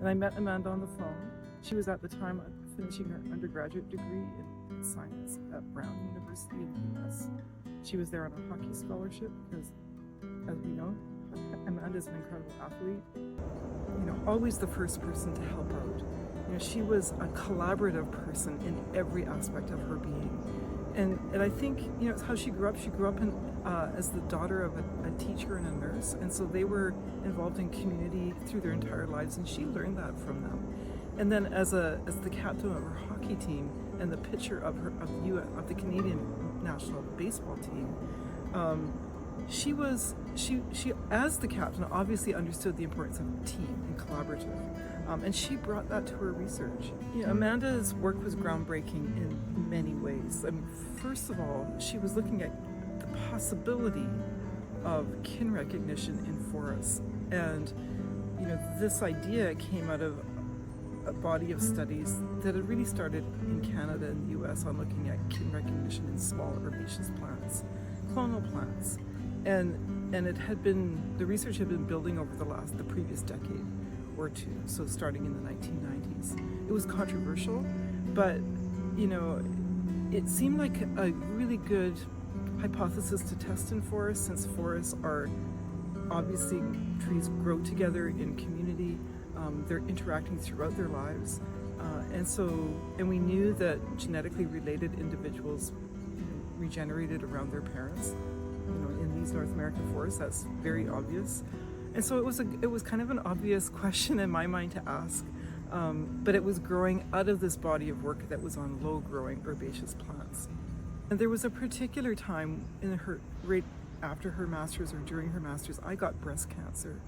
And I met Amanda on the phone. She was at the time finishing her undergraduate degree in science at Brown University in the US. She was there on a hockey scholarship because, as we know, Amanda is an incredible athlete. Always the first person to help out. She was a collaborative person in every aspect of her being. And I think, it's how she grew up. She grew up as the daughter of a teacher and a nurse, and so they were involved in community through their entire lives, and she learned that from them. And then as the captain of her hockey team and the pitcher of the Canadian national baseball team, she as the captain obviously understood the importance of team and collaborative, and she brought that to her research. Amanda's work was groundbreaking in many ways. First of all, she was looking at the possibility of kin recognition in forests, and this idea came out of a body of studies that had really started in Canada and the US on looking at kin recognition in small herbaceous plants, clonal plants. And the research had been building over the previous decade or two, so starting in the 1990s. It was controversial, but it seemed like a really good hypothesis to test in forests, since forests are obviously, trees grow together in community, they're interacting throughout their lives, and we knew that genetically related individuals regenerated around their parents. In these North American forests, that's very obvious. And so it was kind of an obvious question in my mind to ask, but it was growing out of this body of work that was on low-growing herbaceous plants. And there was a particular time right after her master's or during her master's, I got breast cancer,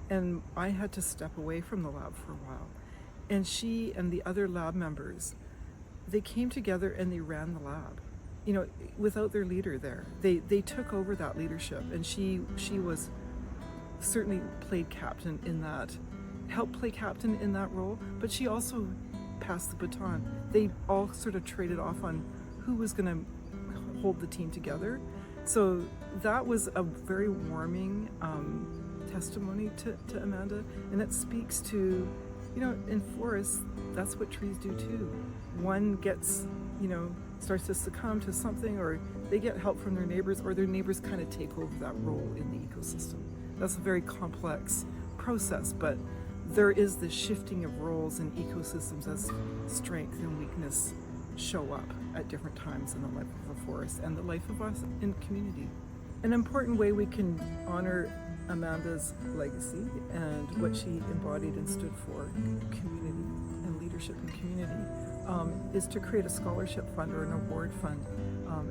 and I had to step away from the lab for a while. And she and the other lab members, they came together and they ran the lab. Without their leader there. They took over that leadership, and she was certainly helped play captain in that role, but she also passed the baton. They all sort of traded off on who was going to hold the team together. So that was a very warming testimony to Amanda, and it speaks to, in forests, that's what trees do too. One gets, starts to succumb to something, or they get help from their neighbors, or their neighbors kind of take over that role in the ecosystem. That's a very complex process, but there is this shifting of roles in ecosystems as strength and weakness show up at different times in the life of a forest and the life of us in community. An important way we can honor Amanda's legacy and what she embodied and stood for, community and leadership in community, is to create a scholarship fund or an award fund.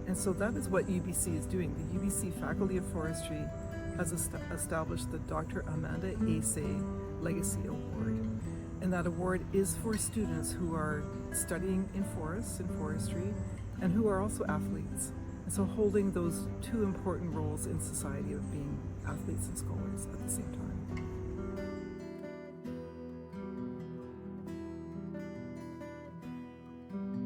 And so that is what UBC is doing. The UBC Faculty of Forestry has established the Dr. Amanda Asay Legacy Award. And that award is for students who are studying in forests and forestry and who are also athletes. And so holding those two important roles in society of being athletes and scholars at the same time.